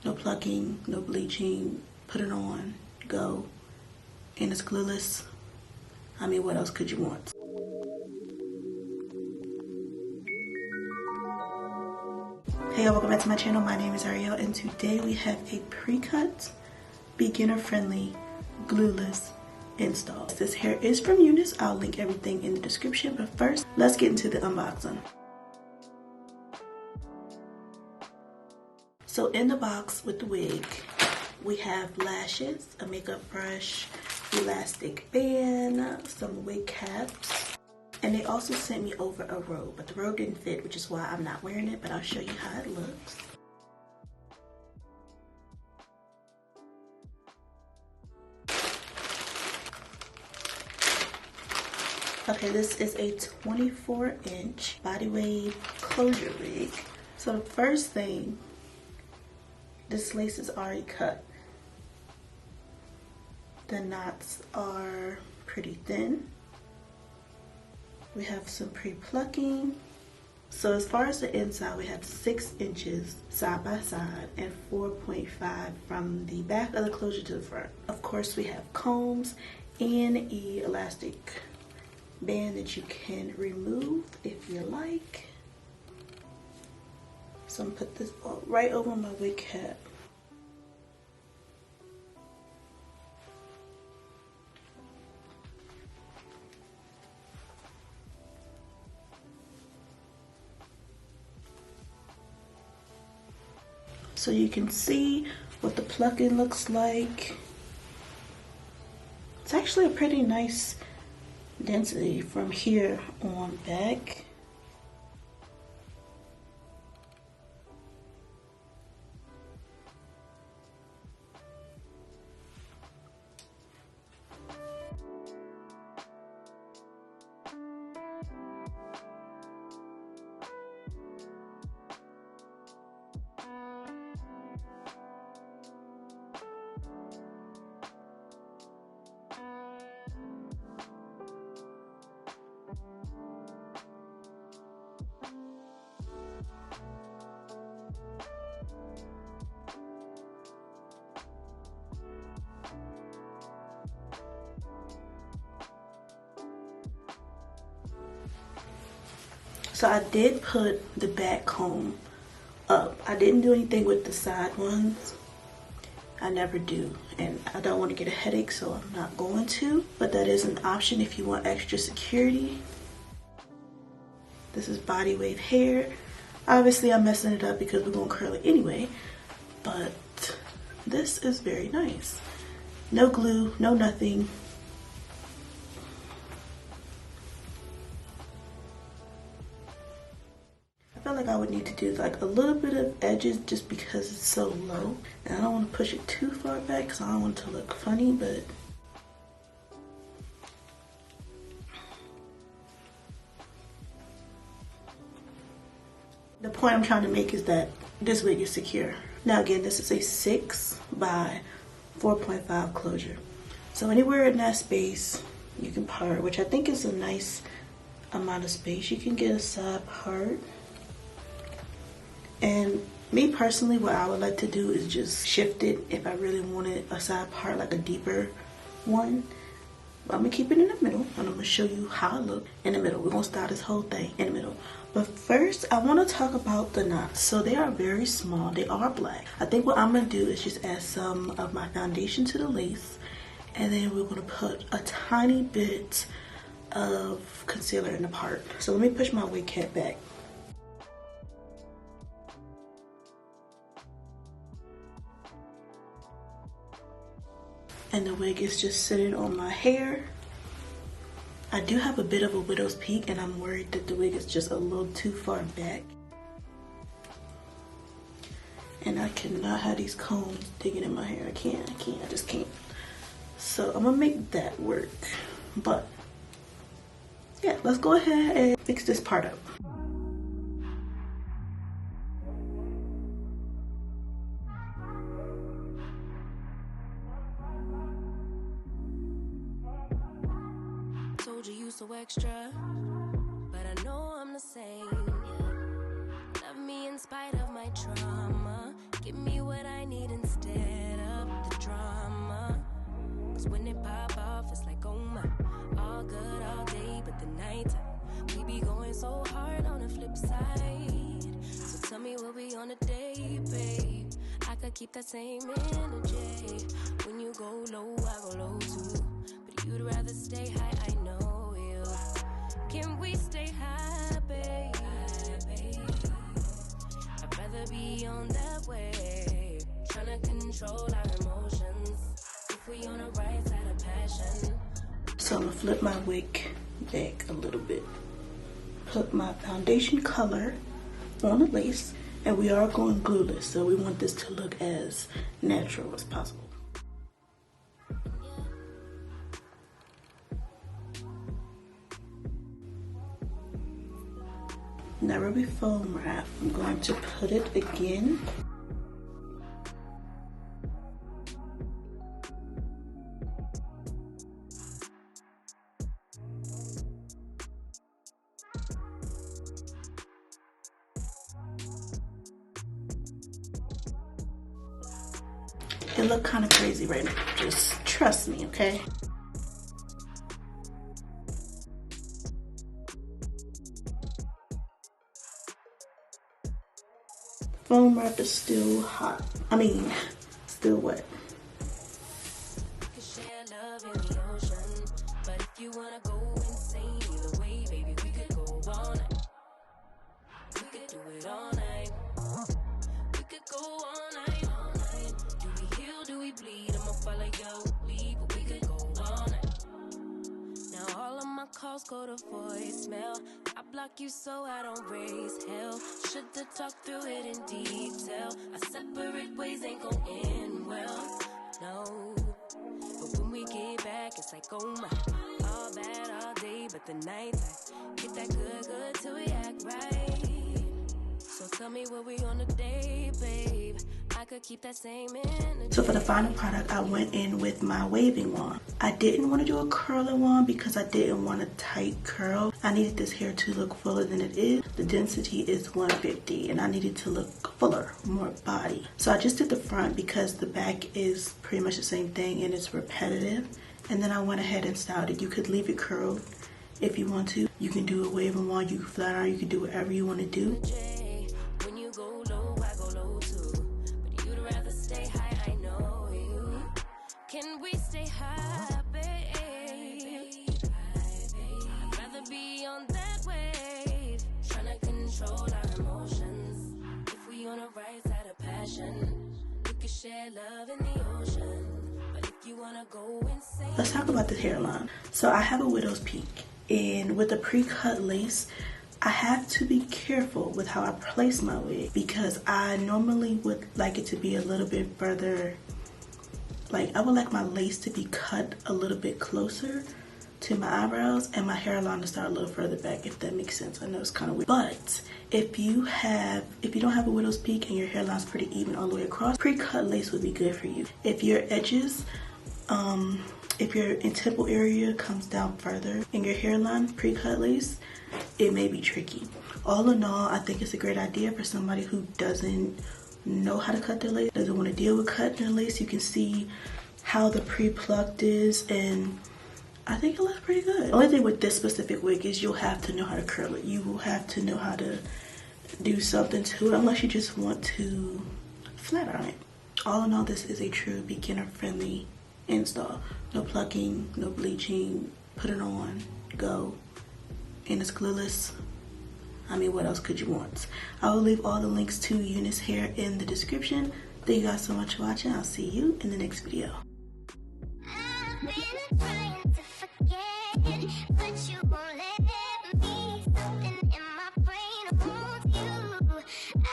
No plucking, no bleaching. Put it on, go. And it's glueless. I mean, what else could you want? Hey, welcome back to my channel. My name is Arielle, and today we have a Precut, beginner-friendly, glueless install. This hair is from UNice. I'll link everything in the description, but first, let's get into the unboxing. So in the box with the wig, we have lashes, a makeup brush, elastic band, some wig caps, and they also sent me over a robe, but the robe didn't fit, which is why I'm not wearing it, but I'll show you how it looks. Okay, this is a 24-inch body wave closure wig. So the first thing, this lace is already cut. The knots are pretty thin. We have some pre-plucking. So as far as the inside, we have 6 inches side by side and 4.5 from the back of the closure to the front. Of course, we have combs and an elastic band that you can remove if you like. So I'm gonna put this right over my wig cap. So you can see what the plucking looks like. It's actually a pretty nice density from here on back. So I did put the back comb up. I didn't do anything with the side ones. I never do, and I don't want to get a headache, so I'm not going to. But that is an option if you want extra security. This is body wave hair. Obviously I'm messing it up because we're gonna curl it anyway, but this is very nice. No glue, no nothing. I feel like I would need to do like a little bit of edges just because it's so low, and I don't want to push it too far back because I don't want it to look funny, but the point I'm trying to make is that this wig is secure. Now again, this is a 6 by 4.5 closure. So anywhere in that space you can part, which I think is a nice amount of space. You can get a side part. And me personally, what I would like to do is just shift it if I really wanted a side part, like a deeper one. But I'm gonna keep it in the middle, and I'm gonna show you how it looks in the middle. We're gonna start this whole thing in the middle. But first, I wanna talk about the knots. So they are very small, they are black. I think what I'm gonna do is just add some of my foundation to the lace, and then we're gonna put a tiny bit of concealer in the part. So let me push my wig cap back. And the wig is just sitting on my hair. I do have a bit of a widow's peak, and I'm worried that the wig is just a little too far back. And I cannot have these combs digging in my hair. I just can't. So I'm gonna make that work. But yeah, let's go ahead and fix this part up. Told you so extra, but I know I'm the same. Love me in spite of my trauma. Give me what I need. could keep that same energy. When you go low, I go low too. But you'd rather stay high, I know you. Can we stay high, babe? I'd rather be on that wave, trying to control our emotions. If we on the right side of passion. So I'm gonna flip my wig back a little bit. Put my foundation color on the lace, and we are going glueless, so we want this to look as natural as possible. Now ruby foam wrap, I'm going to put it again. It look kind of crazy right now, just trust me, okay? Foam wrap is still hot. I mean, still wet. But if you wanna go insane either way, baby, we could go all night. We could do it all night. We could go all night, all night. Do we heal, do we bleed? I'ma follow your lead, but we could go all night. Now all of my calls go to voicemail. I block you so I don't raise hell. Should've talked through it in detail. Our separate ways ain't gon' end well, no. But when we get back, it's like, oh my, all bad all day, but the night time, get that good till we act right. So tell me what we on a day, babe. I could keep that same energy. So for the final product, I went in with my waving wand. I didn't want to do a curling wand because I didn't want a tight curl. I needed this hair to look fuller than it is. The density is 150 and I needed to look fuller, more body. So I just did the front because the back is pretty much the same thing and it's repetitive. And then I went ahead and styled it. You could leave it curled if you want to. You can do a waving wand, you can flat iron, you can do whatever you want to do. When you go low, I go low too. But you'd rather stay high, I know you. Can we stay high, babe? I'd rather be on that wave, trying to control our emotions. If we on the right side of passion, we could share love in the ocean. But if you wanna go insane, let's talk about this hairline. So I have a widow's peak, and with the pre-cut lace, I have to be careful with how I place my wig because I normally would like it to be a little bit further, like I would like my lace to be cut a little bit closer to my eyebrows and my hairline to start a little further back, if that makes sense. I know it's kind of weird, but if you don't have a widow's peak and your hairline's pretty even all the way across, pre-cut lace would be good for you. If your edges, if your temple area comes down further in your hairline, pre-cut lace, it may be tricky. All in all, I think it's a great idea for somebody who doesn't know how to cut their lace, doesn't want to deal with cutting their lace. You can see how the pre-plucked is, and I think it looks pretty good. The only thing with this specific wig is you'll have to know how to curl it. You will have to know how to do something to it, unless you just want to flat iron it. All in all, this is a true beginner-friendly install. No plucking, no bleaching, put it on, go. And it's glueless. I mean, what else could you want? I will leave all the links to UNice hair in the description. Thank you guys so much for watching. I'll see you in the next video. I've been trying to forget, but you won't let me. Something in my brain holds you.